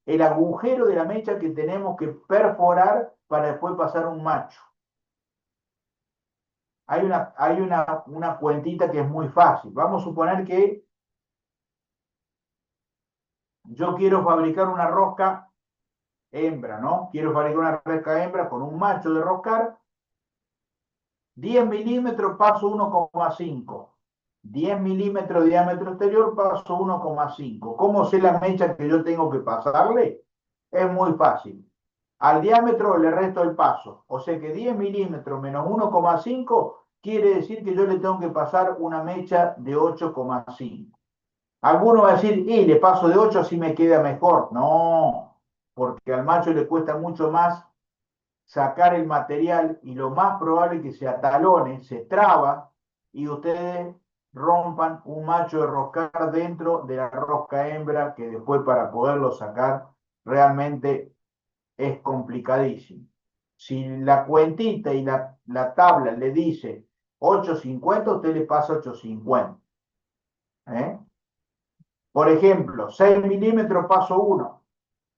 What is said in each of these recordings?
el agujero de la mecha que tenemos que perforar para después pasar un macho. Hay una cuentita que es muy fácil. Vamos a suponer que yo quiero fabricar una rosca hembra, ¿no? Quiero fabricar una rosca hembra con un macho de roscar, 10 milímetros, paso 1,5. 10 milímetros de diámetro exterior, paso 1,5. ¿Cómo sé la mecha que yo tengo que pasarle? Es muy fácil. Al diámetro le resto el paso. O sea que 10 milímetros menos 1,5 quiere decir que yo le tengo que pasar una mecha de 8,5. Alguno va a decir, y le paso de 8 así me queda mejor. No, porque al macho le cuesta mucho más sacar el material y lo más probable es que se atalone, se traba y ustedes rompan un macho de roscar dentro de la rosca hembra que después para poderlo sacar realmente es complicadísimo. Si la cuentita y la tabla le dice 8,50, usted le pasa 8,50. ¿Eh? Por ejemplo, 6 milímetros paso 1.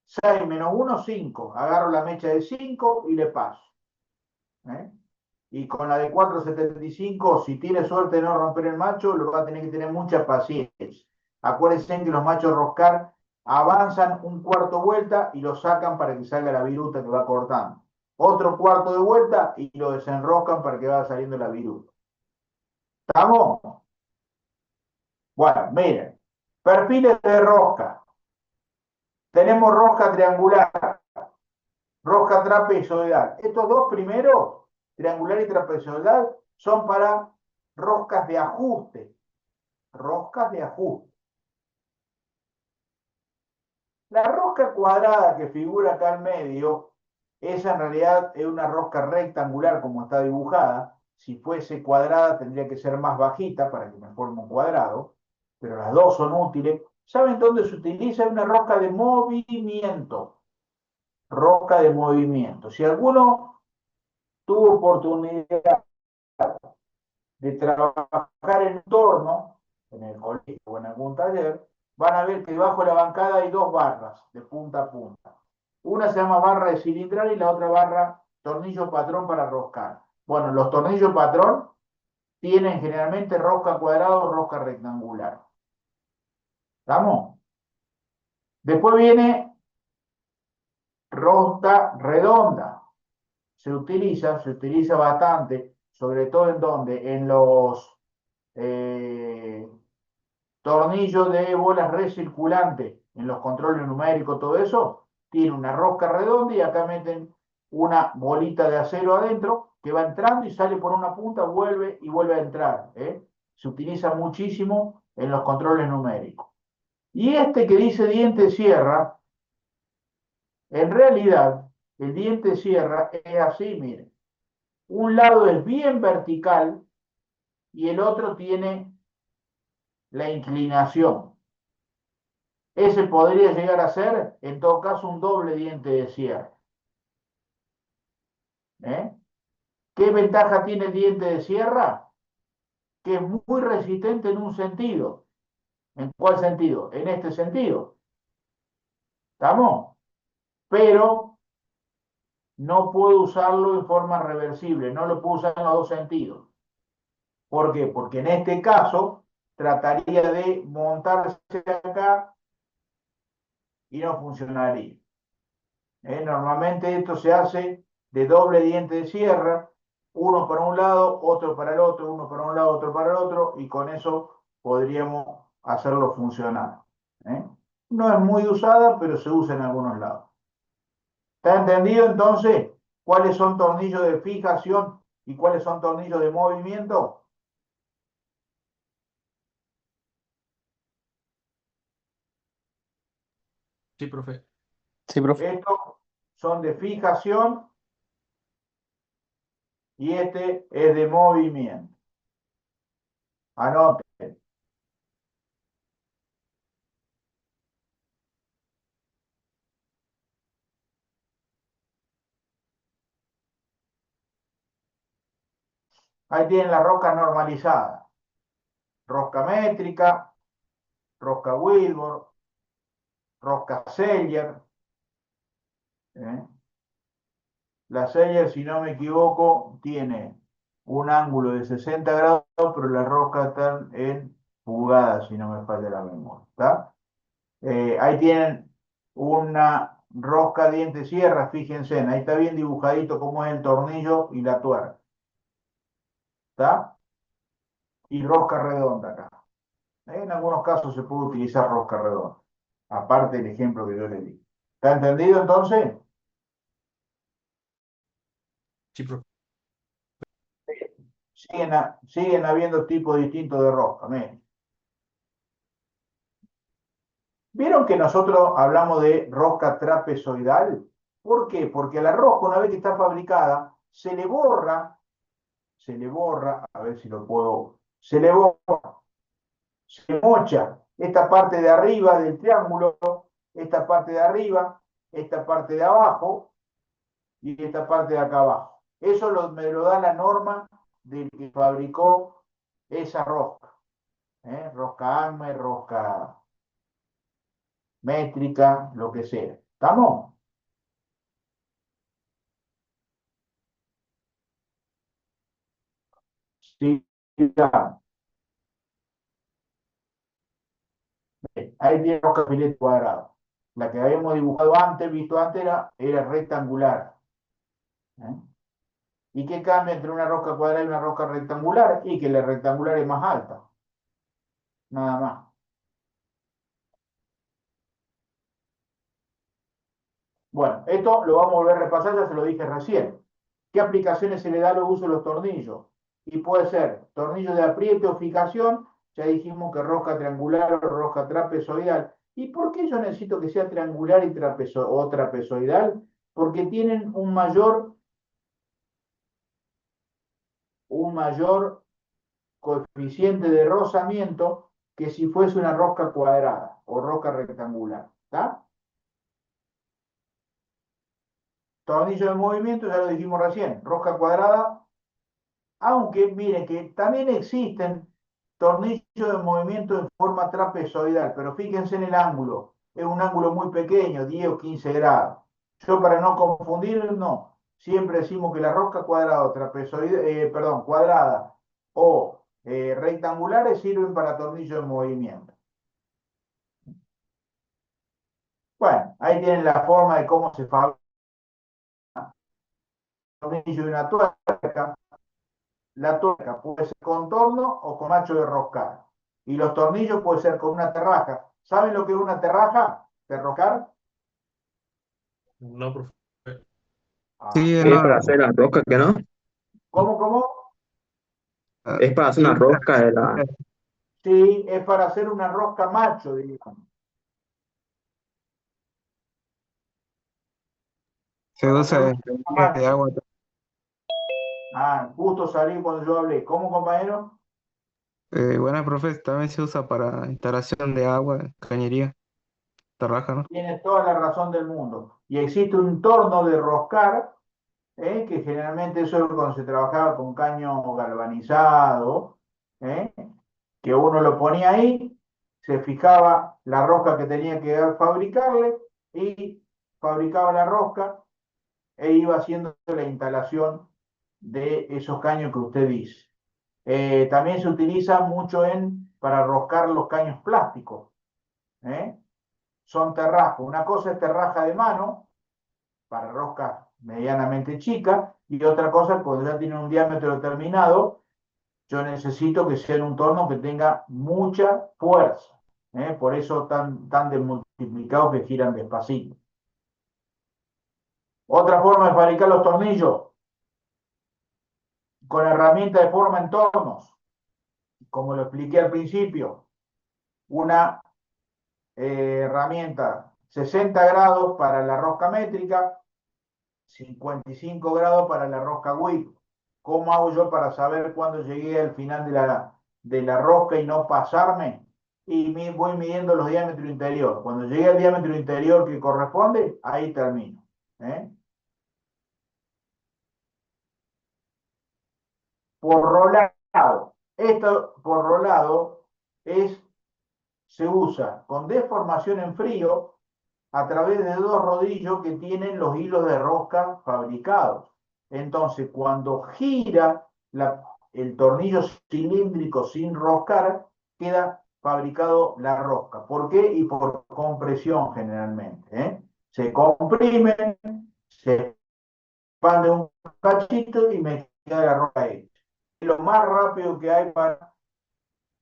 6 menos 1, 5. Agarro la mecha de 5 y le paso. ¿Eh? Y con la de 4,75, si tiene suerte de no romper el macho, lo va a tener que tener mucha paciencia. Acuérdense que los machos roscar avanzan un cuarto vuelta y lo sacan para que salga la viruta que va cortando. Otro cuarto de vuelta y lo desenroscan para que vaya saliendo la viruta. ¿Estamos? Bueno, miren. Perfiles de rosca. Tenemos rosca triangular, rosca trapezoidal. Estos dos primeros, triangular y trapezoidal, son para roscas de ajuste. Roscas de ajuste. La rosca cuadrada que figura acá al medio, esa en realidad es una rosca rectangular como está dibujada. Si fuese cuadrada tendría que ser más bajita para que me forme un cuadrado, pero las dos son útiles. ¿Saben dónde se utiliza? Una rosca de movimiento. Rosca de movimiento. Si alguno tuvo oportunidad de trabajar en torno, en el colegio o en algún taller, van a ver que debajo de la bancada hay dos barras de punta a punta. Una se llama barra de cilindral y la otra barra tornillo patrón para roscar. Bueno, los tornillos patrón tienen generalmente rosca cuadrada o rosca rectangular. ¿Estamos? Después viene rosca redonda. Se utiliza bastante, sobre todo en donde, en los eh, tornillos de bolas recirculantes, en los controles numéricos, todo eso, tiene una rosca redonda y acá meten una bolita de acero adentro que va entrando y sale por una punta, vuelve y vuelve a entrar. Se utiliza muchísimo en los controles numéricos. Y este que dice diente sierra, en realidad, el diente sierra es así, miren. Un lado es bien vertical y el otro tiene la inclinación. Ese podría llegar a ser, en todo caso, un doble diente de sierra. ¿Eh? ¿Qué ventaja tiene el diente de sierra? Que es muy resistente en un sentido. ¿En cuál sentido? En este sentido. ¿Estamos? Pero no puedo usarlo en forma reversible, no lo puedo usar en los dos sentidos. ¿Por qué? Porque en este caso trataría de montarse acá y no funcionaría. Normalmente esto se hace de doble diente de sierra, uno para un lado, otro para el otro, uno para un lado, otro para el otro, y con eso podríamos hacerlo funcionar. ¿Eh? No es muy usada, pero se usa en algunos lados. ¿Está entendido entonces cuáles son tornillos de fijación y cuáles son tornillos de movimiento? Sí, profe. Sí, profe. Estos son de fijación y este es de movimiento. Anoten. Ahí tienen la rosca normalizada. Rosca métrica, rosca Wilbur, rosca Sellier. La Sellier, si no me equivoco, tiene un ángulo de 60 grados, pero las roscas están en pulgadas, si no me falla la memoria. ¿Está? Ahí tienen una rosca diente sierra, fíjense, ahí está bien dibujadito cómo es el tornillo y la tuerca. ¿Está? Y rosca redonda acá. En algunos casos se puede utilizar rosca redonda, aparte del ejemplo que yo le di. ¿Está entendido entonces? Sí, profe. Siguen habiendo tipos distintos de rosca. Miren. ¿Vieron que nosotros hablamos de rosca trapezoidal? ¿Por qué? Porque la rosca, una vez que está fabricada, se le borra, a ver si lo puedo, se le borra, se mocha esta parte de arriba del triángulo, esta parte de arriba, esta parte de abajo y esta parte de acá abajo. Eso me lo da la norma del que fabricó esa rosca. Rosca AME, rosca métrica, lo que sea. ¿Estamos? Sí, ya. Ahí tiene rosca filete cuadrado. La que habíamos dibujado antes, visto antes, era rectangular. ¿Eh? ¿Y qué cambia entre una rosca cuadrada y una rosca rectangular? Y que la rectangular es más alta. Nada más. Bueno, esto lo vamos a volver a repasar, ya se lo dije recién. ¿Qué aplicaciones se le da a los usos de los tornillos? Y puede ser tornillo de apriete o fijación, ya dijimos que rosca triangular o rosca trapezoidal. ¿Y por qué yo necesito que sea triangular y o trapezoidal? Porque tienen un mayor coeficiente de rozamiento que si fuese una rosca cuadrada o rosca rectangular. ¿Está? Tornillo de movimiento, ya lo dijimos recién, rosca cuadrada, aunque miren que también existen tornillos de movimiento en forma trapezoidal, pero fíjense en el ángulo, es un ángulo muy pequeño, 10 o 15 grados. Yo para no confundir, no, siempre decimos que la rosca cuadrada o perdón, cuadrada o rectangulares sirven para tornillos de movimiento. Bueno, ahí tienen la forma de cómo se fabrica un tornillo y una tuerca. La tuerca puede ser con torno o con macho de roscar. Y los tornillos puede ser con una terraja. ¿Saben lo que es una terraja? ¿Terrocar? No, profe. Ah, Sí, Es para hacer la rosca, ¿que no? ¿cómo? Es para hacer sí, una rosca de la... Sí, es para hacer una rosca macho, digamos. se Para hacer usa una en rosca líneas de macho. agua. Justo salí cuando yo hablé. ¿Cómo, compañero? Buena, profe, también se usa para instalación de agua, cañería, tarraja, ¿no? Tienes toda la razón del mundo. Y existe un torno de roscar, que generalmente eso es cuando se trabajaba con caño galvanizado, ¿eh? Que uno lo ponía ahí, se fijaba la rosca que tenía que fabricarle y fabricaba la rosca e iba haciendo la instalación de esos caños que usted dice. También se utiliza mucho para roscar los caños plásticos. ¿Eh? Son terrajas. Una cosa es terraja de mano para roscas medianamente chicas y otra cosa cuando ya tiene un diámetro determinado yo necesito que sea en un torno que tenga mucha fuerza. Por eso tan desmultiplicados que giran despacito. Otra forma de fabricar los tornillos con herramientas de forma en tornos, como lo expliqué al principio. Una herramienta 60 grados para la rosca métrica, 55 grados para la rosca WIP. ¿Cómo hago yo para saber cuándo llegué al final de la rosca y no pasarme? Y voy midiendo los diámetros interior. Cuando llegue al diámetro interior que corresponde, ahí termino. ¿Eh? Por rolado. Esto por rolado se usa con deformación en frío a través de dos rodillos que tienen los hilos de rosca fabricados. Entonces, cuando gira el tornillo cilíndrico sin roscar, queda fabricado la rosca. ¿Por qué? Y por compresión generalmente, ¿eh? Se comprime, se expande un cachito y me queda la rosca hecha. Es lo más rápido que hay para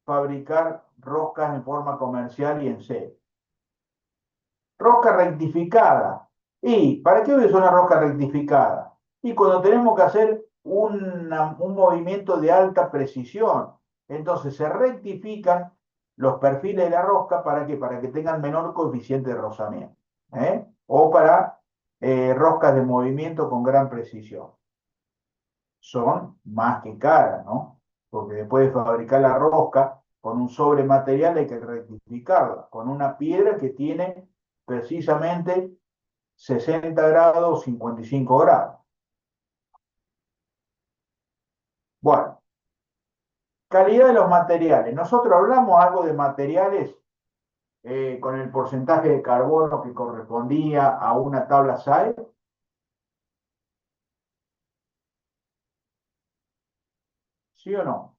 fabricar roscas en forma comercial y en serie. Rosca rectificada. ¿Y para qué es una rosca rectificada? Y cuando tenemos que hacer un movimiento de alta precisión, entonces se rectifican los perfiles de la rosca ¿para qué? Para que tengan menor coeficiente de rozamiento, ¿eh? O para roscas de movimiento con gran precisión. Son más que caras, ¿no? Porque después de fabricar la rosca con un sobrematerial hay que rectificarla, con una piedra que tiene precisamente 60 grados, 55 grados. Bueno, calidad de los materiales. Nosotros hablamos algo de materiales con el porcentaje de carbono que correspondía a una tabla SAE. ¿Sí o no?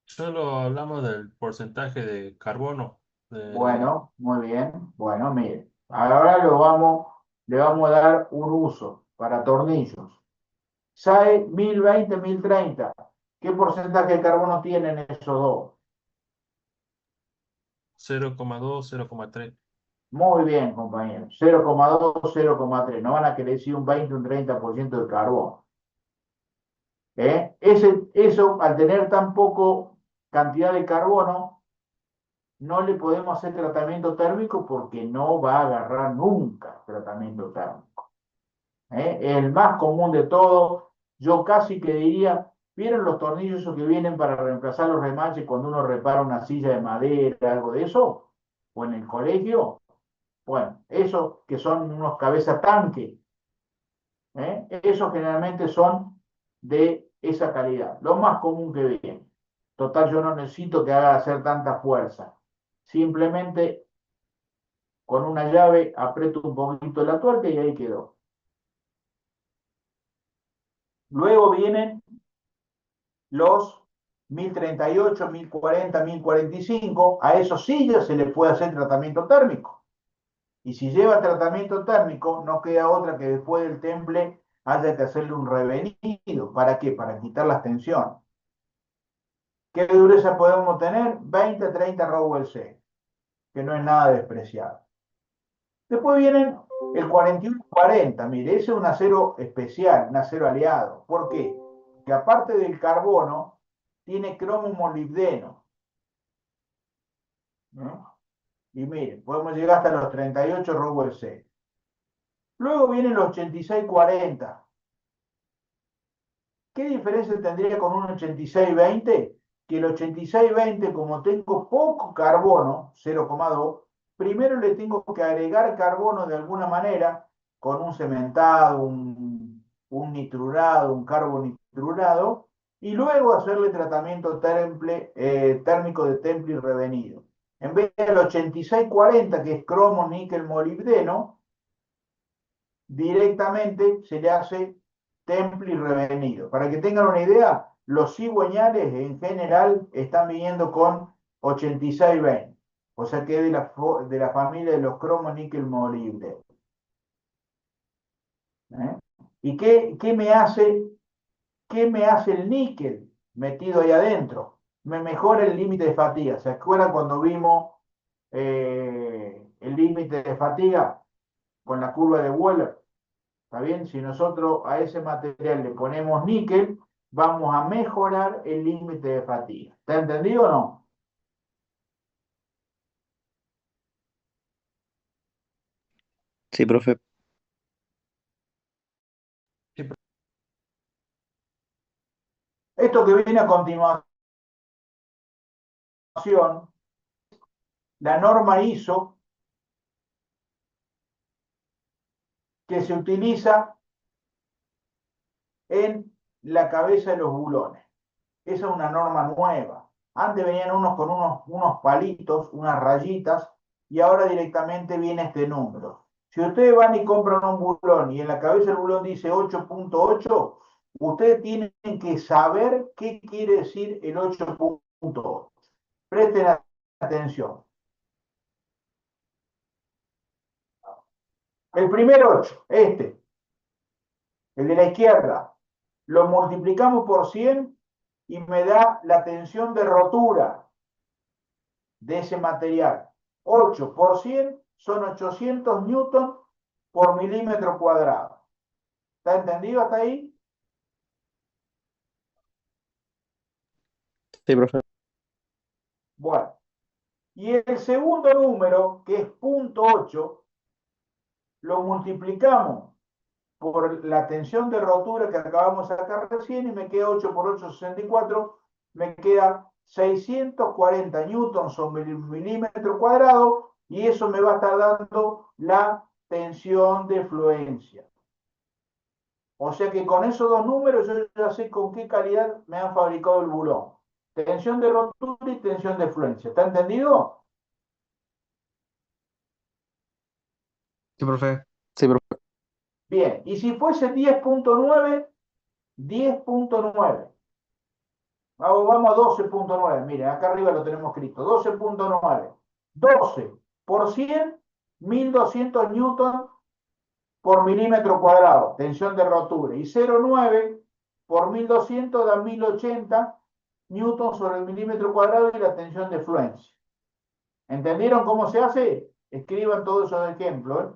Solo hablamos del porcentaje de carbono. Bueno, muy bien. Bueno, mire, ahora le vamos a dar un uso para tornillos. SAE 1020, 1030. ¿Qué porcentaje de carbono tienen esos dos? 0,2, 0,3. Muy bien, compañero. 0,2, 0,3. No van a querer decir un 20, un 30% de carbono. Eso, al tener tan poco cantidad de carbono, no le podemos hacer tratamiento térmico porque no va a agarrar nunca tratamiento térmico. El más común de todos, yo casi que diría, ¿vieron los tornillos esos que vienen para reemplazar los remaches cuando uno repara una silla de madera, algo de eso? ¿O en el colegio? Bueno, esos que son unos cabeza tanque, esos generalmente son de esa calidad, lo más común que viene. Total, yo no necesito que haga hacer tanta fuerza. Simplemente con una llave aprieto un poquito la tuerca y ahí quedó. Luego vienen los 1038, 1040, 1045. A esos sí ya se le puede hacer tratamiento térmico. Y si lleva tratamiento térmico, no queda otra que después del temple haya que hacerle un revenido. ¿Para qué? Para quitar las tensiones. ¿Qué dureza podemos tener? 20, 30 Rowell C, que no es nada despreciable. Después vienen el 4140. Mire, ese es un acero especial, un acero aliado. ¿Por qué? Que aparte del carbono, tiene cromo molibdeno, ¿no? Y miren, podemos llegar hasta los 38 Rowell C. Luego vienen los 8640. ¿Qué diferencia tendría con un 8620? Que el 8620, como tengo poco carbono, 0,2, primero le tengo que agregar carbono de alguna manera, con un cementado, un nitrurado, un carbonitrurado, y luego hacerle tratamiento térmico de temple y revenido. En vez del 8640, que es cromo, níquel, molibdeno, directamente se le hace temple y revenido. Para que tengan una idea, los cigüeñales en general están viniendo con 8620, o sea que es de la familia de los cromos níquel molibdeno. ¿Eh? ¿Y qué me hace el níquel metido ahí adentro? Me mejora el límite de fatiga. ¿Se acuerdan cuando vimos el límite de fatiga con la curva de Wheeler? ¿Está bien? Si nosotros a ese material le ponemos níquel, vamos a mejorar el límite de fatiga. ¿Está entendido o no? Sí, profe. Sí, profe. Esto que viene a continuación, la norma ISO que se utiliza en la cabeza de los bulones. Esa es una norma nueva. Antes venían unos con unos palitos, unas rayitas, y ahora directamente viene este número. Si ustedes van y compran un bulón y en la cabeza del bulón dice 8.8, ustedes tienen que saber qué quiere decir el 8.8. Presten atención. El primer 8, el de la izquierda, lo multiplicamos por 100 y me da la tensión de rotura de ese material. 8 por 100 son 800 newton por milímetro cuadrado. ¿Está entendido hasta ahí? Sí, profe. Bueno. Y el segundo número, que es 0.8, lo multiplicamos por la tensión de rotura que acabamos de sacar recién y me queda 8 por 8, 64, me queda 640 newtons sobre milímetro cuadrado y eso me va a estar dando la tensión de fluencia. O sea que con esos dos números yo ya sé con qué calidad me han fabricado el bulón. Tensión de rotura y tensión de fluencia. ¿Está entendido? Sí, profe. Sí, profe. Bien, y si fuese 10.9, 10.9. Vamos a 12.9. Miren, acá arriba lo tenemos escrito. 12.9. 12 por 100, 1200 newton por milímetro cuadrado, tensión de rotura. Y 0,9 por 1200 da 1080 newton sobre el milímetro cuadrado y la tensión de fluencia. ¿Entendieron cómo se hace? Escriban todos esos ejemplos, ¿eh?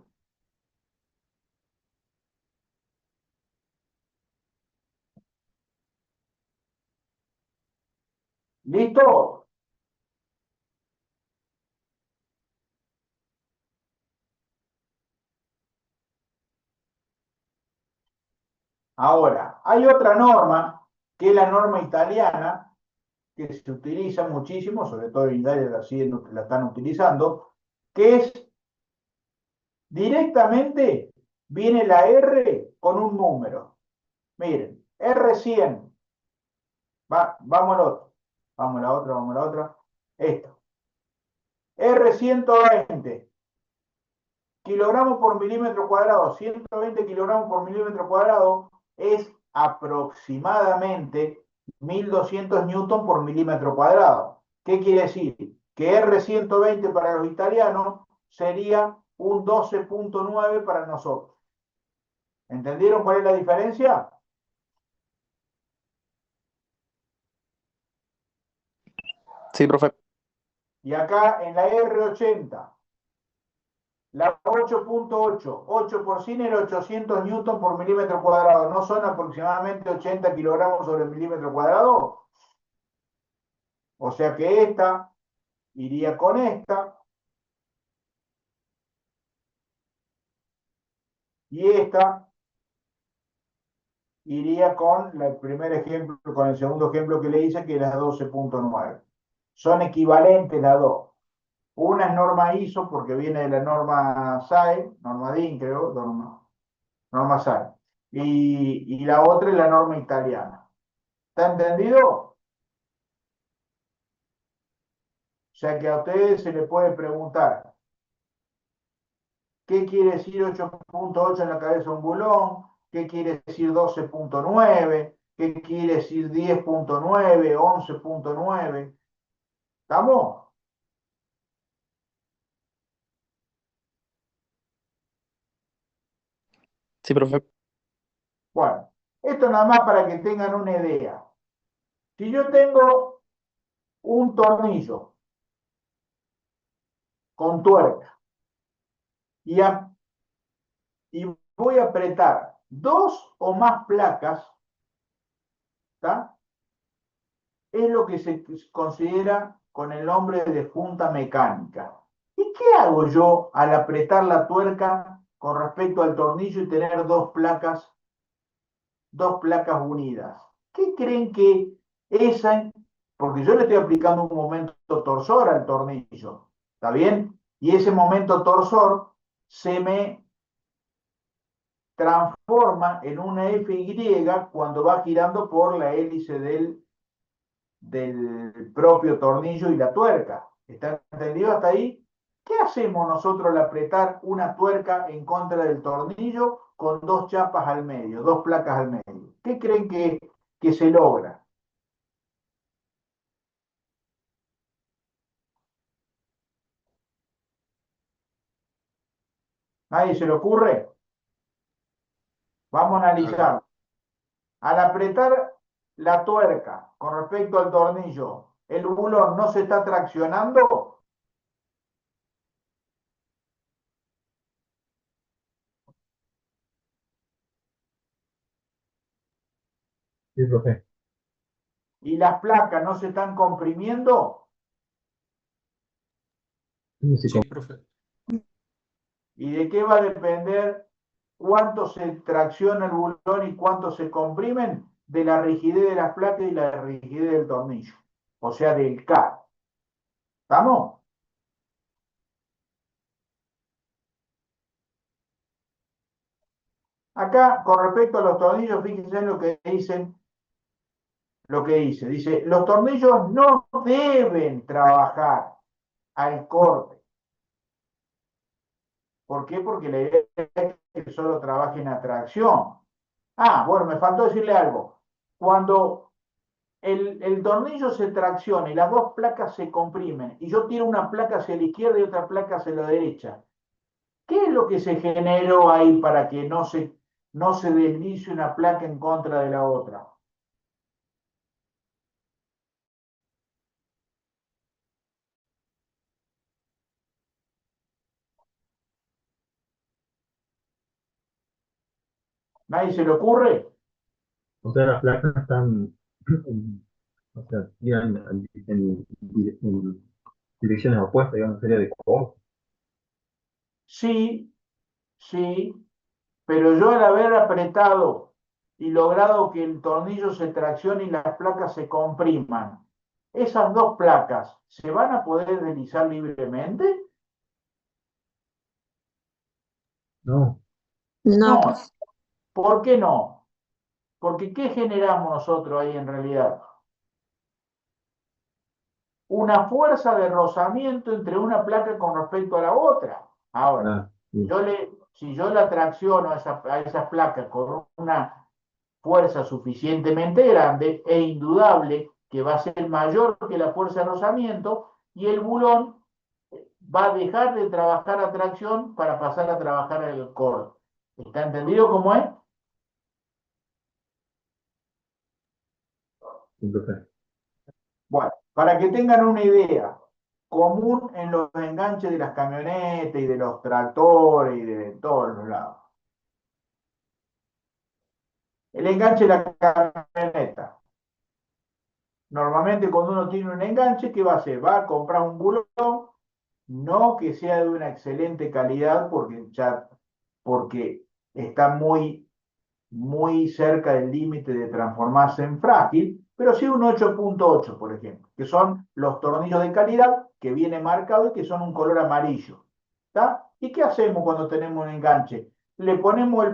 ¿Listo? Ahora, hay otra norma, que es la norma italiana, que se utiliza muchísimo, sobre todo en Italia la están utilizando, que es directamente, viene la R con un número. Miren, R100, vamos al otro, vamos a la otra, esto. R120, kilogramos por milímetro cuadrado, 120 kilogramos por milímetro cuadrado es aproximadamente 1200 newton por milímetro cuadrado. ¿Qué quiere decir? Que R120 para los italianos sería un 12.9 para nosotros. ¿Entendieron cuál es la diferencia? Sí, profe. Y acá en la R80, la 8.8, 8 por 100 era 800 newton por milímetro cuadrado. ¿No son aproximadamente 80 kilogramos sobre el milímetro cuadrado? O sea que esta iría con esta y esta iría con el primer ejemplo, con el segundo ejemplo que le hice, que era 12.9. Son equivalentes las dos. Una es norma ISO porque viene de la norma SAE, norma DIN creo, norma SAE. Y la otra es la norma italiana. ¿Está entendido? O sea que a ustedes se les puede preguntar, ¿qué quiere decir 8.8 en la cabeza de un bulón? ¿Qué quiere decir 12.9? ¿Qué quiere decir 10.9? 11.9? ¿Estamos? Sí, profe. Bueno, esto nada más para que tengan una idea. Si yo tengo un tornillo con tuerca y, y voy a apretar dos o más placas, ¿está? Es lo que se considera con el nombre de junta mecánica. ¿Y qué hago yo al apretar la tuerca con respecto al tornillo y tener dos placas unidas? ¿Qué creen que esa, porque yo le estoy aplicando un momento torsor al tornillo, ¿está bien? Y ese momento torsor se me transforma en una FY cuando va girando por la hélice del del propio tornillo y la tuerca. ¿Está entendido hasta ahí? ¿Qué hacemos nosotros al apretar una tuerca en contra del tornillo con dos chapas al medio, dos placas al medio? ¿Qué creen que se logra? ¿Nadie se le ocurre? Vamos a A ver, analizar. Al apretar la tuerca con respecto al tornillo, ¿el bulón no se está traccionando? Sí, profe. ¿Y las placas no se están comprimiendo? Sí, sí, sí, profe. ¿Y de qué va a depender cuánto se tracciona el bulón y cuánto se comprimen? De la rigidez de las placas y la rigidez del tornillo, o sea, del K. ¿Estamos? Acá, con respecto a los tornillos, fíjense en lo que dicen, lo que dice, los tornillos no deben trabajar al corte. ¿Por qué? Porque la idea es que solo trabaje en atracción. Ah, bueno, me faltó decirle algo. Cuando el tornillo se tracciona y las dos placas se comprimen y yo tiro una placa hacia la izquierda y otra placa hacia la derecha, ¿qué es lo que se generó ahí para que no se deslice una placa en contra de la otra? ¿Nadie se le ocurre? O sea, las placas están, o sea, iban en direcciones opuestas, digamos, sería de color. Sí, sí, pero yo al haber apretado y logrado que el tornillo se traccione y las placas se compriman, ¿esas dos placas se van a poder deslizar libremente? No, No, No. pues, ¿Por qué no? Porque ¿qué generamos nosotros ahí en realidad? Una fuerza de rozamiento entre una placa con respecto a la otra. Ahora, ah, sí, si yo la tracciono a esas placas con una fuerza suficientemente grande, es indudable que va a ser mayor que la fuerza de rozamiento y el bulón va a dejar de trabajar a tracción para pasar a trabajar al corte. ¿Está entendido cómo es? sí, profe. Bueno, para que tengan una idea, común en los enganches de las camionetas y de los tractores y de todos los lados. El enganche de la camioneta. Normalmente cuando uno tiene un enganche, ¿qué va a hacer? Va a comprar un bulón, no que sea de una excelente calidad porque está muy cerca del límite de transformarse en frágil, pero sí un 8.8, por ejemplo, que son los tornillos de calidad que viene marcado y que son un color amarillo. ¿Está? ¿Y qué hacemos cuando tenemos un enganche? Le ponemos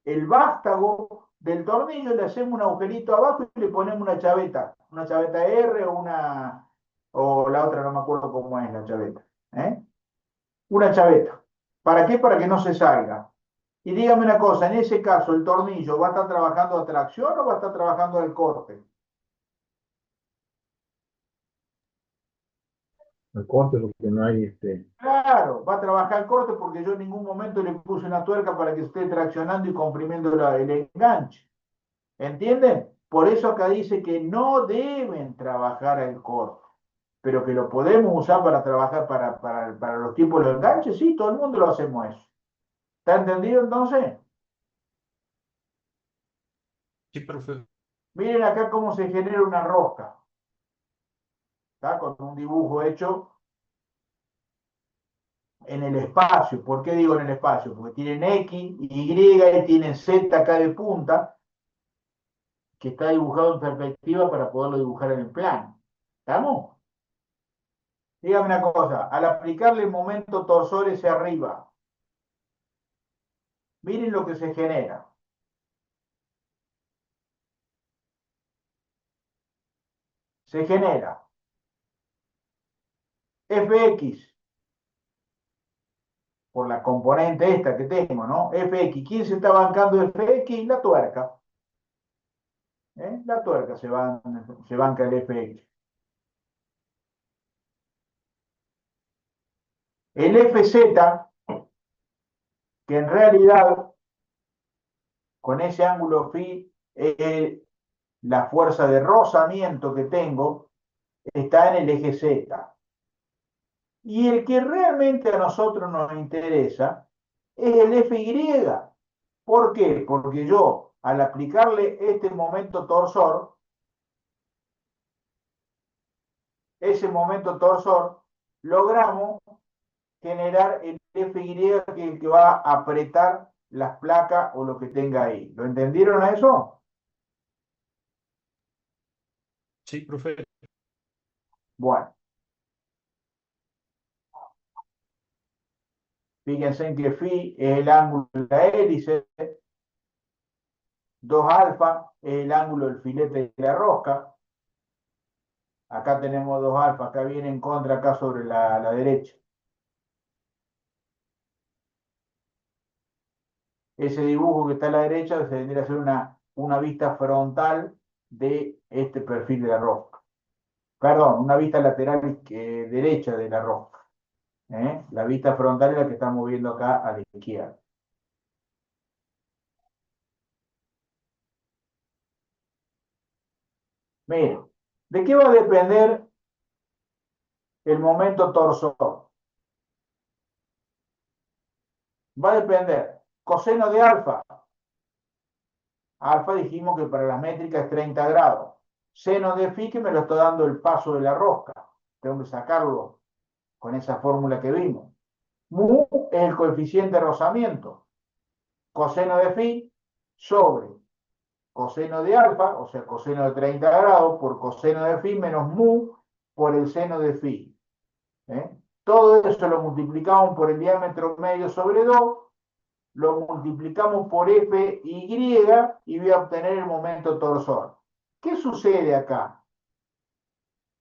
el vástago del tornillo, le hacemos un agujerito abajo y le ponemos una chaveta R o la otra, no me acuerdo cómo es la chaveta. ¿Eh? Una chaveta. ¿Para qué? Para que no se salga. Y dígame una cosa, en ese caso, ¿el tornillo va a estar trabajando a tracción o va a estar trabajando al corte? El corte, porque no hay, Claro, va a trabajar al corte porque yo en ningún momento le puse una tuerca para que esté traccionando y comprimiendo el enganche. ¿Entienden? Por eso acá dice que no deben trabajar al corte, pero que lo podemos usar para trabajar para los tipos de enganches. Sí, todo el mundo lo hacemos eso. ¿Está entendido entonces? Sí, profe. Miren acá cómo se genera una rosca. ¿Está? Con un dibujo hecho en el espacio. ¿Por qué digo en el espacio? Porque tienen X, Y y tienen Z acá de punta, que está dibujado en perspectiva para poderlo dibujar en el plano. ¿Estamos? Dígame una cosa, al aplicarle el momento torsor hacia arriba, miren lo que se genera. se genera Fx por la componente esta que tengo, ¿no? Fx, ¿quién se está bancando Fx? La tuerca. La tuerca se banca el Fx. El Fz, que en realidad con ese ángulo phi, la fuerza de rozamiento que tengo está en el eje Z. Y el que realmente a nosotros nos interesa es el Fy. ¿Por qué? Porque yo, al aplicarle este momento torsor, ese momento torsor, logramos generar el Fy, que es el que va a apretar las placas o lo que tenga ahí. ¿Lo entendieron a eso? Sí, profe. Bueno, fíjense en que phi es el ángulo de la hélice, 2 alfa es el ángulo del filete de la rosca. Acá tenemos 2 alfa, acá viene en contra, acá sobre la derecha. Ese dibujo que está a la derecha se tendría a ser una vista frontal de este perfil de la rosca. Perdón, una vista lateral derecha de la rosca. La vista frontal es la que estamos viendo acá a la izquierda. Miren, ¿de qué va a depender el momento torsor? Va a depender coseno de alfa. Alfa dijimos que para la métrica es 30 grados. Seno de phi, que me lo está dando el paso de la rosca. Tengo que sacarlo con esa fórmula que vimos. Mu es el coeficiente de rozamiento. Coseno de phi sobre coseno de alfa, o sea, coseno de 30 grados por coseno de phi menos mu por el seno de phi. Todo eso lo multiplicamos por el diámetro medio sobre 2, lo multiplicamos por Fy y voy a obtener el momento torsor. ¿Qué sucede acá?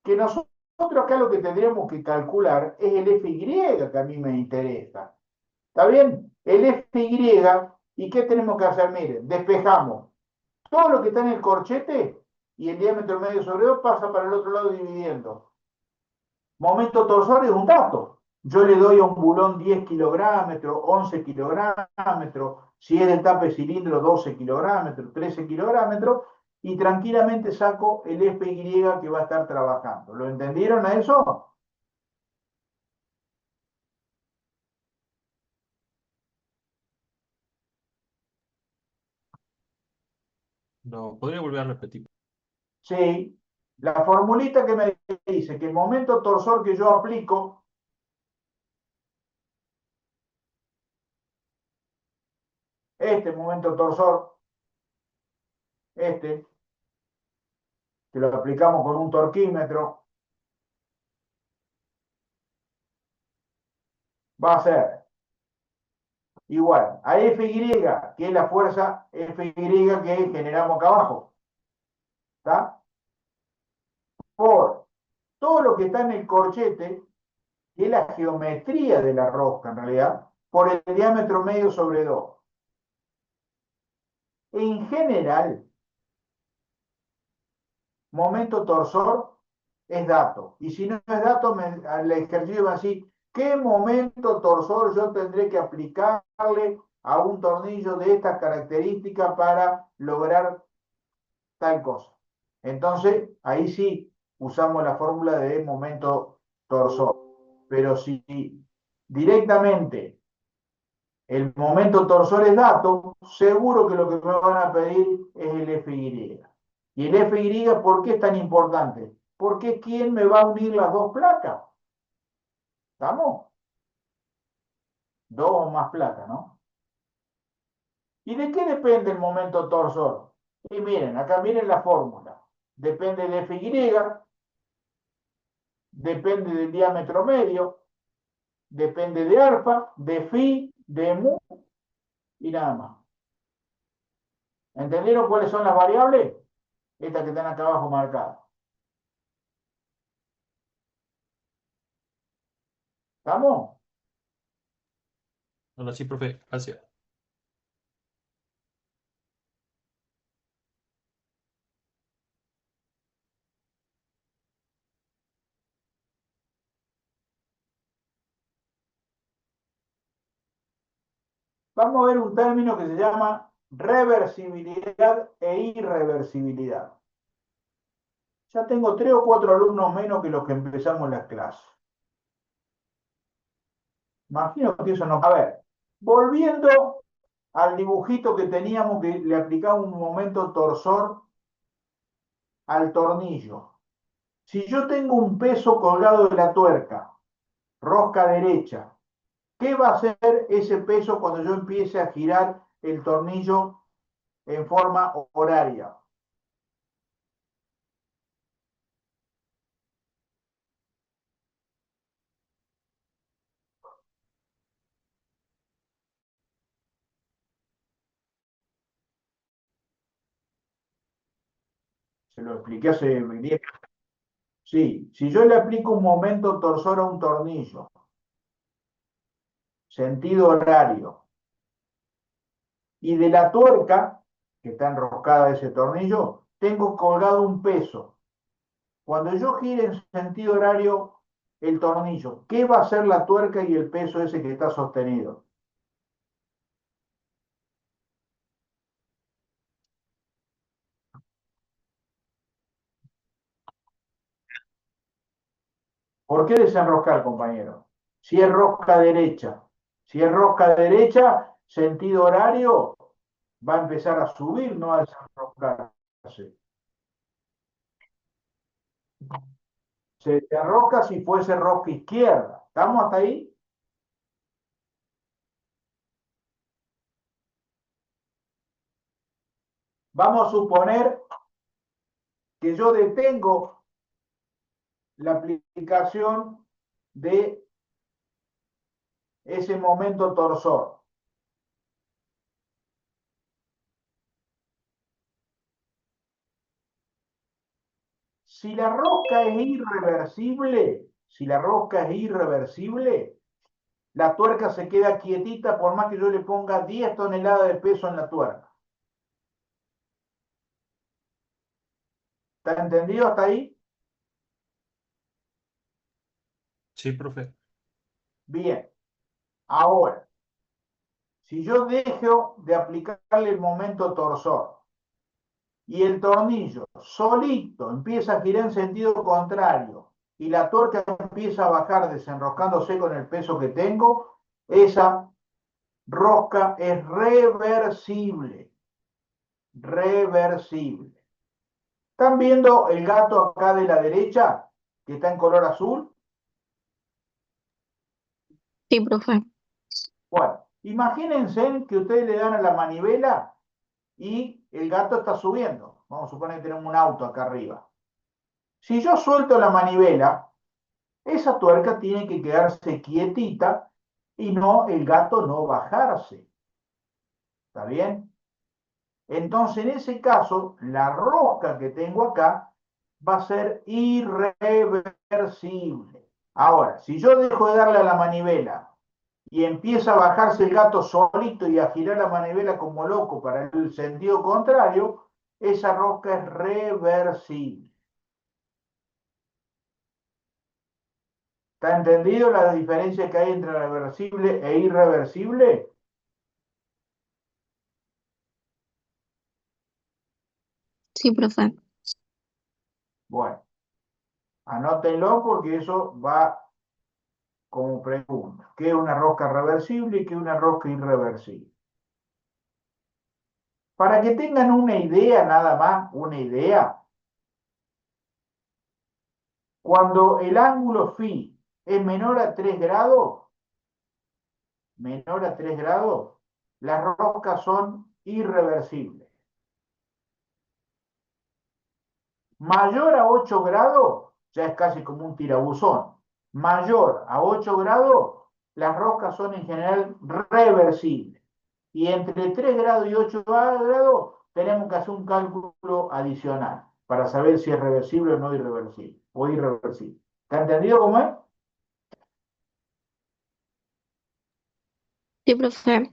Que nosotros acá lo que tendríamos que calcular es el Fy, que a mí me interesa. ¿Está bien? El Fy, ¿y qué tenemos que hacer? Miren, despejamos todo lo que está en el corchete y el diámetro medio sobre 2 pasa para el otro lado dividiendo. Momento torsor es un dato. Yo le doy a un bulón 10 kilogramos, 11 kilogramos, si es del tape cilindro 12 kilogramos, 13 kilogramos, y tranquilamente saco el Fy que va a estar trabajando. ¿Lo entendieron a eso? ¿Lo podría volver a repetir? Sí. La formulita que me dice que el momento torsor que yo aplico, este momento torsor, que lo aplicamos con un torquímetro, va a ser igual a Fy, que es la fuerza Fy que generamos acá abajo, ¿está? Por todo lo que está en el corchete, que es la geometría de la rosca en realidad, por el diámetro medio sobre 2. En general, momento torsor es dato. Y si no es dato, el ejercicio va a decir, ¿qué momento torsor yo tendré que aplicarle a un tornillo de estas características para lograr tal cosa? Entonces, ahí sí usamos la fórmula de momento torsor. Pero si directamente el momento torsor es dato, seguro que lo que me van a pedir es el Fy. ¿Y el Fy por qué es tan importante? Porque es quien me va a unir las dos placas. ¿Estamos? Dos o más placas, ¿no? ¿Y de qué depende el momento torsor? Y miren, acá miren la fórmula. Depende de Fy, depende del diámetro medio, depende de alfa, de phi, de mu y nada más. ¿Entendieron cuáles son las variables? Estas que están acá abajo marcadas. ¿Estamos? Ahora sí, profe, gracias. Vamos a ver un término que se llama reversibilidad e irreversibilidad. Ya tengo 3 o 4 alumnos menos que los que empezamos las clases. Imagino que eso no... A ver, volviendo al dibujito que teníamos que le aplicaba un momento torsor al tornillo. Si yo tengo un peso colgado de la tuerca, rosca derecha, ¿qué va a hacer ese peso cuando yo empiece a girar el tornillo en forma horaria? Se lo expliqué hace 10. Sí, si yo le aplico un momento torsor a un tornillo, sentido horario, y de la tuerca, que está enroscada ese tornillo, tengo colgado un peso. Cuando yo gire en sentido horario el tornillo, ¿qué va a hacer la tuerca y el peso ese que está sostenido? ¿Por qué desenroscar, compañero? Si es rosca derecha, si es rosca derecha, sentido horario, va a empezar a subir, no a desenroscarse. Se desenrosca si fuese rosca izquierda. ¿Estamos hasta ahí? Vamos a suponer que yo detengo la aplicación de ese momento torsor. Si la rosca es irreversible, si la rosca es irreversible, la tuerca se queda quietita por más que yo le ponga 10 toneladas de peso en la tuerca. ¿Está entendido hasta ahí? Sí, profe. Bien. Ahora, si yo dejo de aplicarle el momento torsor y el tornillo solito empieza a girar en sentido contrario y la tuerca empieza a bajar desenroscándose con el peso que tengo, esa rosca es reversible. Reversible. ¿Están viendo el gato acá de la derecha que está en color azul? Sí, profe. Bueno, imagínense que ustedes le dan a la manivela y el gato está subiendo. Vamos a suponer que tenemos un auto acá arriba. Si yo suelto la manivela, esa tuerca tiene que quedarse quietita y no el gato no bajarse. ¿Está bien? Entonces, en ese caso, la rosca que tengo acá va a ser irreversible. Ahora, si yo dejo de darle a la manivela y empieza a bajarse el gato solito y a girar la manivela como loco para el sentido contrario, esa rosca es reversible. ¿Está entendido la diferencia que hay entre reversible e irreversible? Sí, profe. Bueno, anótenlo porque eso va como pregunta. ¿Qué es una rosca reversible y qué es una rosca irreversible? Para que tengan una idea nada más, una idea, cuando el ángulo phi es menor a 3 grados, las roscas son irreversibles. Mayor a 8 grados, ya es casi como un tirabuzón. Mayor a 8 grados, las roscas son en general reversibles. Y entre 3 grados y 8 grados tenemos que hacer un cálculo adicional para saber si es reversible o no irreversible, o irreversible. ¿Está entendido cómo es? Sí, profe.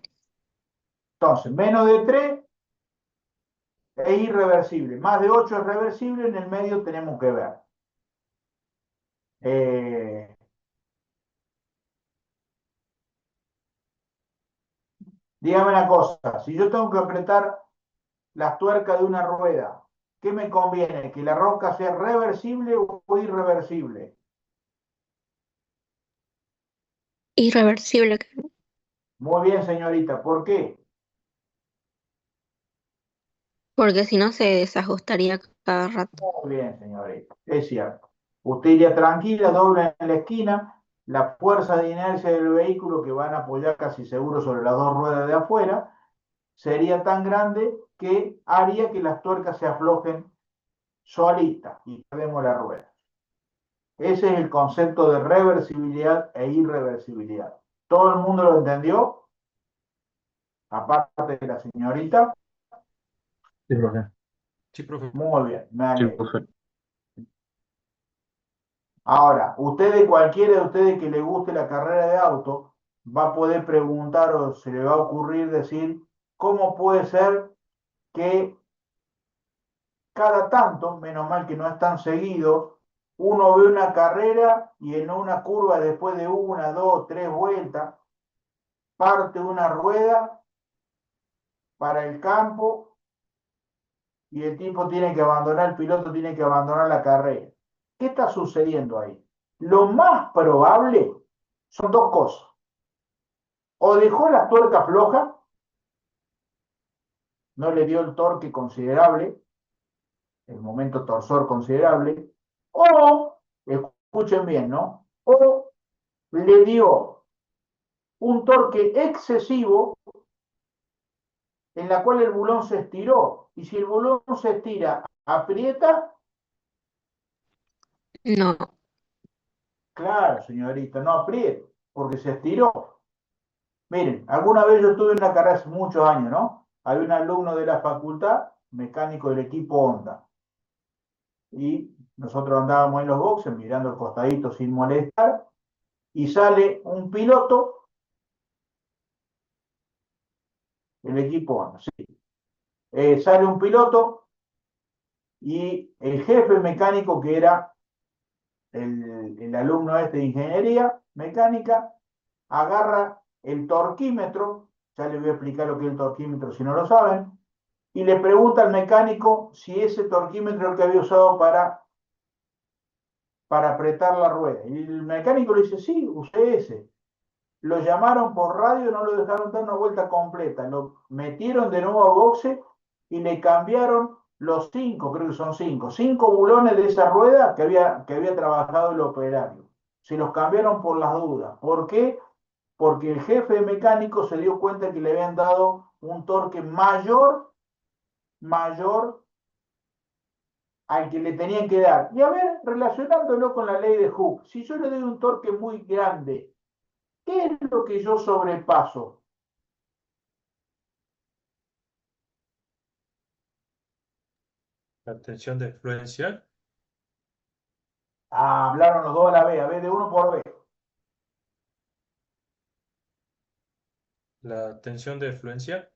Entonces, menos de 3 es irreversible. Más de 8 es reversible. En el medio tenemos que ver. Eh, dígame una cosa. Si yo tengo que apretar las tuercas de una rueda, ¿qué me conviene? ¿Que la rosca sea reversible o irreversible? Irreversible. Muy bien, señorita. ¿Por qué? Porque si no se desajustaría cada rato. Muy bien, señorita. Es cierto. Usted iría tranquila, dobla en la esquina. La fuerza de inercia del vehículo que van a apoyar casi seguro sobre las dos ruedas de afuera sería tan grande que haría que las tuercas se aflojen solitas y perdemos la rueda. Ese es el concepto de reversibilidad e irreversibilidad. ¿Todo el mundo lo entendió? Aparte de la señorita. Sí, profe. Sí, profe. Muy bien, me Sí, alegro. profe. Ahora, ustedes, cualquiera de ustedes que le guste la carrera de auto, va a poder preguntar o se le va a ocurrir decir, ¿cómo puede ser que cada tanto, menos mal que no es tan seguido, uno ve una carrera y en una curva después de una, dos, tres vueltas, parte una rueda para el campo y el tipo tiene que abandonar, el piloto tiene que abandonar la carrera? ¿Qué está sucediendo ahí? Lo más probable son dos cosas. O dejó la tuerca floja, no le dio el torque considerable, el momento torsor considerable, o, escuchen bien, ¿no? O le dio un torque excesivo en la cual el bulón se estiró. Y si el bulón se estira, aprieta, No. claro, señorita, no aprieta, porque se estiró. Miren, alguna vez yo estuve en una carrera hace muchos años, ¿no? Había un alumno de la facultad, mecánico del equipo Honda. Y nosotros andábamos en los boxes mirando el costadito sin molestar y sale un piloto, el equipo Honda, sí. Sale un piloto y el jefe mecánico, que era el alumno este de ingeniería mecánica, agarra el torquímetro, ya les voy a explicar lo que es el torquímetro si no lo saben, y le pregunta al mecánico si ese torquímetro es el que había usado para apretar la rueda. Y el mecánico le dice, sí, usé ese. Lo llamaron por radio, no lo dejaron dar una vuelta completa, lo metieron de nuevo a boxe y le cambiaron los 5, creo que son 5 bulones de esa rueda que había trabajado el operario. Se los cambiaron por las dudas. ¿Por qué? Porque el jefe mecánico se dio cuenta que le habían dado un torque mayor al que le tenían que dar. Y a ver, relacionándolo con la ley de Hooke, si yo le doy un torque muy grande, ¿qué es lo que yo sobrepaso? La tensión de fluencia. Hablaron los dos a la vez, a ver, de uno por vez. La tensión de fluencia.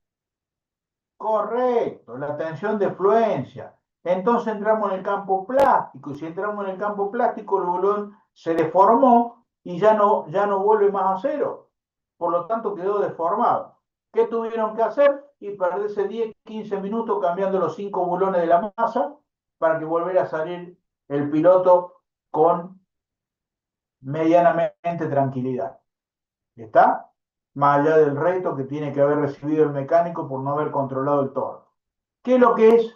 Correcto, la tensión de fluencia. Entonces entramos en el campo plástico, y si entramos en el campo plástico, el bolón se deformó y ya no vuelve más a cero. Por lo tanto, quedó deformado. ¿Qué tuvieron que hacer? Y perderse 10, 15 minutos cambiando los 5 bulones de la masa para que volviera a salir el piloto con medianamente tranquilidad. ¿Está? Más allá del reto que tiene que haber recibido el mecánico por no haber controlado el torque. ¿Qué es lo que es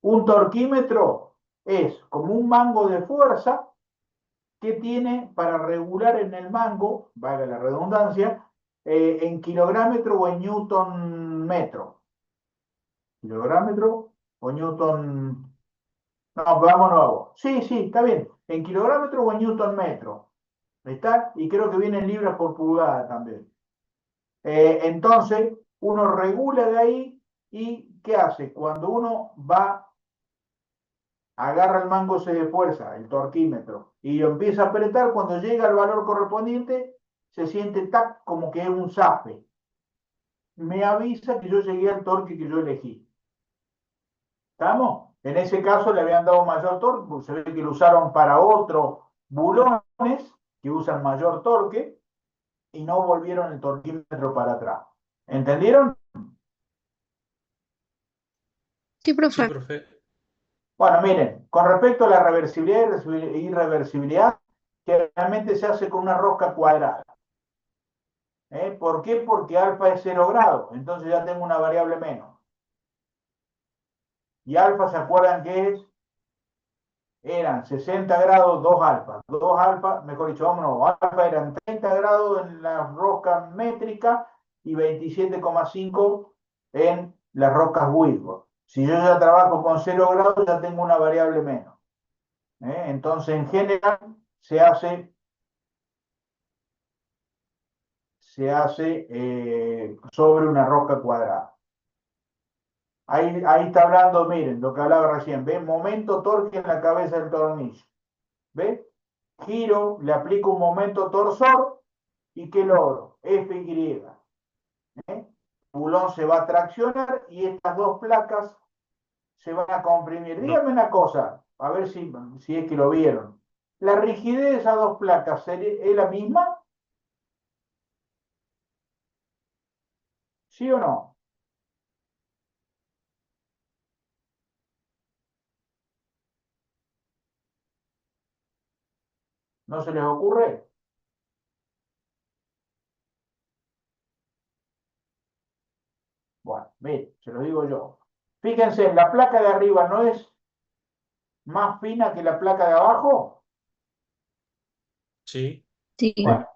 un torquímetro? Es como un mango de fuerza que tiene para regular en el mango, valga la redundancia, en kilográmetro o en newton metro. ¿Kilográmetro o newton? No, vámonos a vos. Sí, sí, está bien. En kilográmetro o en newton metro. ¿Está? Y creo que viene en libras por pulgada también. Entonces, uno regula de ahí y ¿qué hace? Cuando uno agarra el mango ese de fuerza, el torquímetro, y lo empieza a apretar, cuando llega al valor correspondiente, se siente tac como que es un zape. Me avisa que yo llegué al torque que yo elegí. ¿Estamos? En ese caso le habían dado mayor torque, porque se ve que lo usaron para otros bulones que usan mayor torque y no volvieron el torquímetro para atrás. ¿Entendieron? Sí, Sí, profe. profe. Bueno, miren, con respecto a la reversibilidad e irreversibilidad, generalmente se hace con una rosca cuadrada. ¿Por qué? Porque alfa es 0 grados, entonces ya tengo una variable menos. Y alfa, ¿se acuerdan qué es? Eran 60 grados, 2 alfa. 2 alfa, mejor dicho, vámonos, alfa eran 30 grados en la rosca métrica y 27,5 en las rocas Whitworth. Si yo ya trabajo con 0 grados, ya tengo una variable menos. Entonces, en general, se hace sobre una rosca cuadrada. Ahí está hablando, miren, lo que hablaba recién. ¿Ven? Momento torque en la cabeza del tornillo. ¿Ven? Giro, le aplico un momento torsor y ¿qué logro? FY. El bulón se va a traccionar y estas dos placas se van a comprimir. No, Díganme una cosa, a ver si es que lo vieron. ¿La rigidez de esas dos placas es la misma? ¿Sí o no? ¿No se les ocurre? Bueno, miren, se lo digo yo. Fíjense, la placa de arriba no es más fina que la placa de abajo. sí. Sí. Bueno,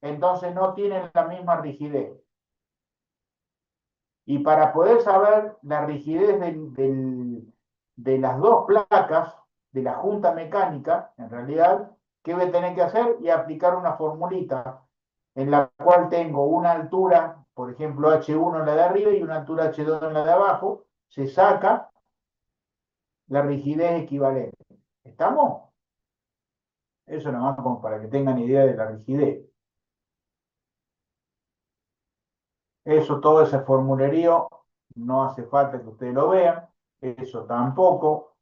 entonces no tienen la misma rigidez. Y para poder saber la rigidez de las dos placas de la junta mecánica, en realidad, ¿qué voy a tener que hacer? Y aplicar una formulita en la cual tengo una altura, por ejemplo, H1 en la de arriba y una altura H2 en la de abajo, se saca la rigidez equivalente. ¿Estamos? Eso nomás como para que tengan idea de la rigidez. Eso, todo ese formulerío, no hace falta que ustedes lo vean. Eso tampoco.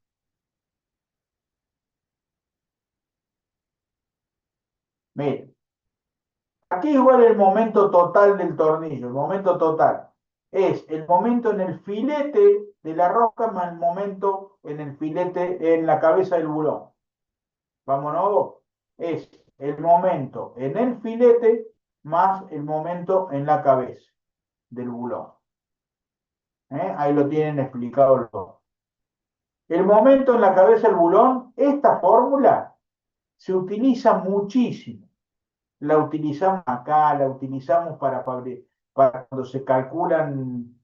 Miren, aquí igual el momento total del tornillo. El momento total es el momento en el filete de la rosca más el momento en el filete, en la cabeza del bulón. Vámonos. Es el momento en el filete más el momento en la cabeza del bulón. Ahí lo tienen explicado los dos. El momento en la cabeza del bulón, esta fórmula se utiliza muchísimo. La utilizamos acá, la utilizamos para cuando se calculan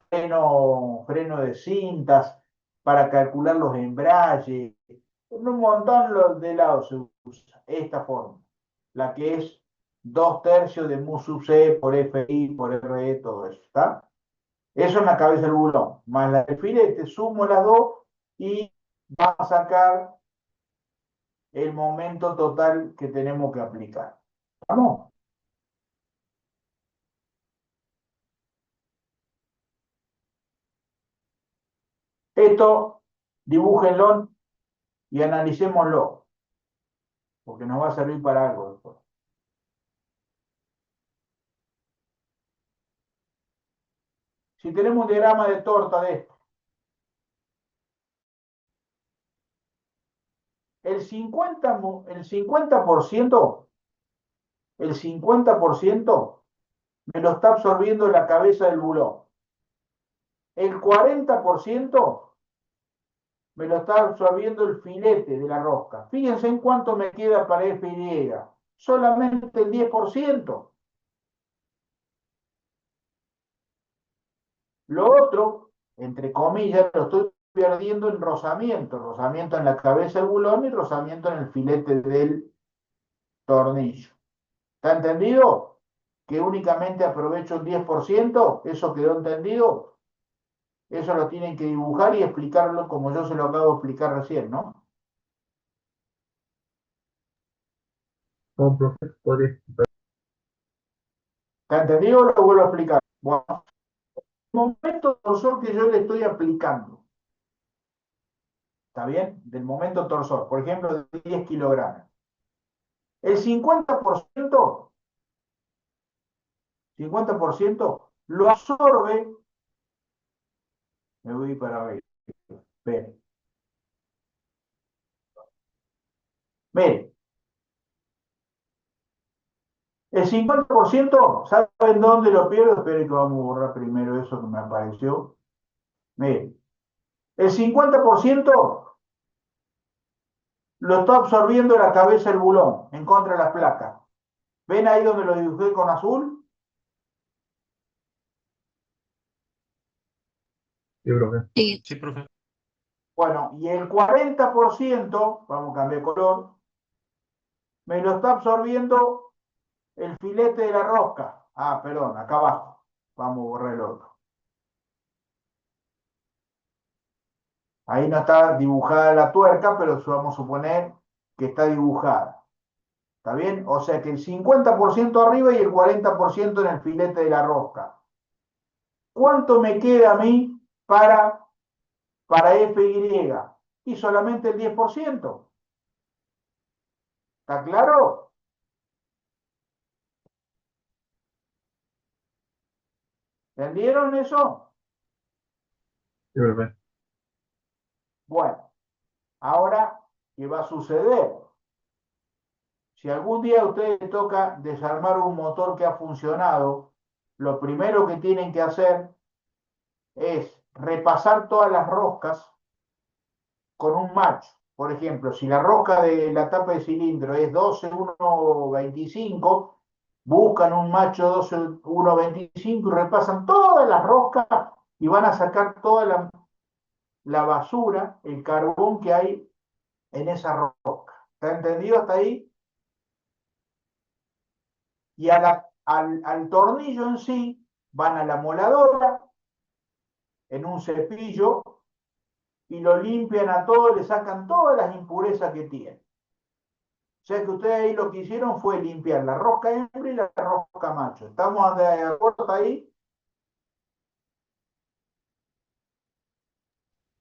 freno de cintas, para calcular los embragues. En un montón de lados se usa esta fórmula, la que es 2/3 de mu sub c por fi por re, todo eso, ¿está? Eso en la cabeza del bulón, más la del filete, sumo las dos y va a sacar el momento total que tenemos que aplicar. ¿Vamos? Esto dibújenlo y analicémoslo, porque nos va a servir para algo después. Si tenemos un diagrama de torta de esto, el 50% me lo está absorbiendo la cabeza del bulón. El 40% me lo está absorbiendo el filete de la rosca. Fíjense en cuánto me queda para FY. Solamente el 10%. Lo otro, entre comillas, lo estoy perdiendo en rozamiento. Rozamiento en la cabeza del bulón y rozamiento en el filete del tornillo. ¿Está entendido? Que únicamente aprovecho el 10%. ¿Eso quedó entendido? Eso lo tienen que dibujar y explicarlo como yo se lo acabo de explicar recién, ¿no? ¿Cómo, profe? ¿Podría? ¿Te entendido? Lo vuelvo a explicar. Bueno, el momento torsor que yo le estoy aplicando, ¿está bien? Del momento torsor, por ejemplo, de 10 kilogramos. El 50% lo absorbe, me voy para arriba. Ven. Mire, el 50%, ¿saben dónde lo pierdo? Esperen que vamos a borrar primero eso que me apareció. Mire, el 50% lo está absorbiendo la cabeza del bulón, en contra de las placas. ¿Ven ahí donde lo dibujé con azul? Sí, profe. Sí, Sí, profe. Bueno, y el 40%, vamos a cambiar de color, me lo está absorbiendo el filete de la rosca. Ah, perdón, acá abajo. Vamos a borrar el otro. Ahí no está dibujada la tuerca, pero vamos a suponer que está dibujada. ¿Está bien? O sea que el 50% arriba y el 40% en el filete de la rosca. ¿Cuánto me queda a mí para FY? Y solamente el 10%. ¿Está claro? ¿Entendieron eso? Sí, profe. Bueno, ahora, ¿qué va a suceder? Si algún día a ustedes les toca desarmar un motor que ha funcionado, lo primero que tienen que hacer es repasar todas las roscas con un match. Por ejemplo, si la rosca de la tapa de cilindro es 12,125, buscan un macho 12,125 y repasan todas las roscas y van a sacar toda la basura, el carbón que hay en esa rosca. ¿Está entendido hasta ahí? Y al tornillo en sí van a la moladora en un cepillo y lo limpian a todo, le sacan todas las impurezas que tiene. O sea que ustedes ahí lo que hicieron fue limpiar la rosca hembra y la rosca macho. ¿Estamos de acuerdo hasta ahí?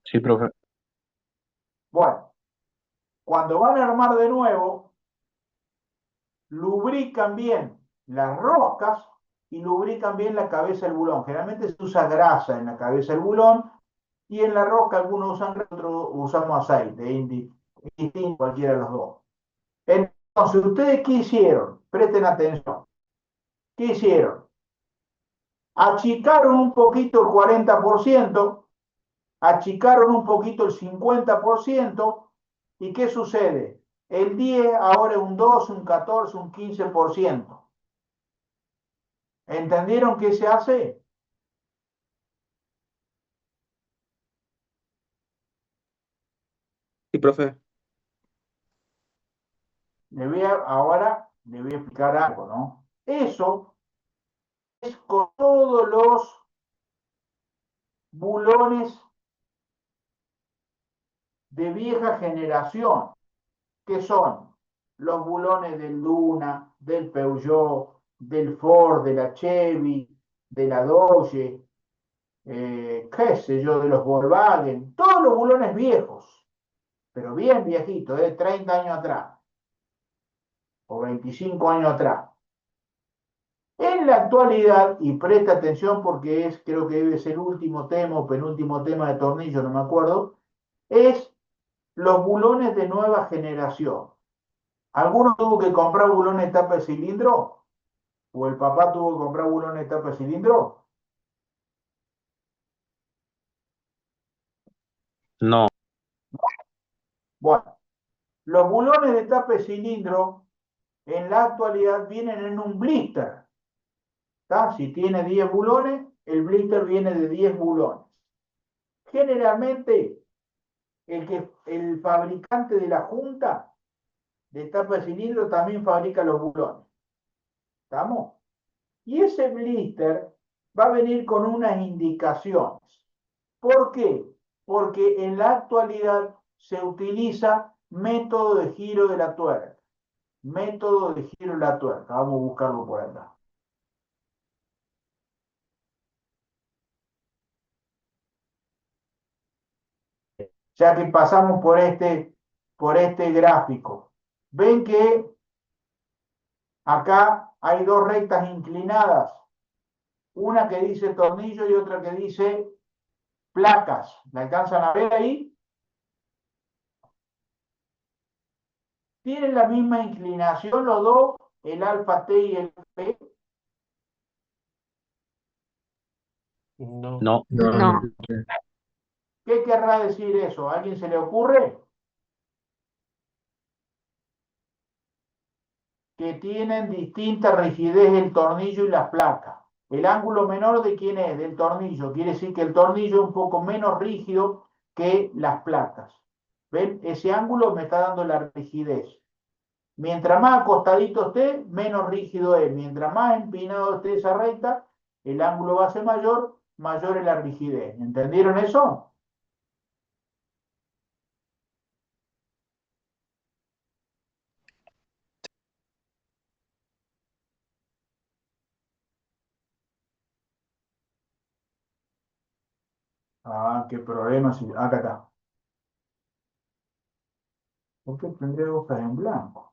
Sí, profe. Bueno, cuando van a armar de nuevo, lubrican bien las roscas y lubrican bien la cabeza del bulón. Generalmente se usa grasa en la cabeza del bulón y en la rosca algunos usan grasa, otros usamos aceite, indistinto cualquiera de los dos. Entonces, ¿ustedes qué hicieron? Presten atención. ¿Qué hicieron? Achicaron un poquito el 40%, achicaron un poquito el 50%, ¿y qué sucede? El 10 ahora es un 12, un 14, un 15%. ¿Entendieron qué se hace? Sí, profe. Ahora le voy a explicar algo, ¿no? Eso es con todos los bulones de vieja generación, que son los bulones del Duna, del Peugeot, del Ford, de la Chevy, de la Dodge, qué sé yo, de los Volkswagen, todos los bulones viejos, pero bien viejitos, de 30 años atrás o 25 años atrás. En la actualidad, y presta atención porque creo que debe ser el último tema o penúltimo tema de tornillo, no me acuerdo, es los bulones de nueva generación. ¿Alguno tuvo que comprar bulones de tapa de cilindro? ¿O el papá tuvo que comprar bulones de tapa de cilindro? No. Bueno, los bulones de tapa de cilindro en la actualidad vienen en un blister. ¿Tá? Si tiene 10 bulones, el blister viene de 10 bulones. Generalmente, el fabricante de la junta de tapa de cilindro también fabrica los bulones. ¿Estamos? Y ese blister va a venir con unas indicaciones. ¿Por qué? Porque en la actualidad se utiliza método de giro de la tuerca. Método de giro de la tuerca. Vamos a buscarlo por acá. Ya que pasamos por este gráfico. Ven que acá hay dos rectas inclinadas. Una que dice tornillo y otra que dice placas. ¿La alcanzan a ver ahí? Tienen la misma inclinación los dos, el alfa T y el P. No. No. No, No. no. ¿Qué querrá decir eso? ¿A alguien se le ocurre? Que tienen distinta rigidez el tornillo y las placas. El ángulo menor de quién es, del tornillo. Quiere decir que el tornillo es un poco menos rígido que las placas. ¿Ven? Ese ángulo me está dando la rigidez. Mientras más acostadito esté, menos rígido es. Mientras más empinado esté esa recta, el ángulo base mayor, mayor es la rigidez. ¿Entendieron eso? Ah, qué problema. Acá está. ¿Por qué tendría hojas en blanco?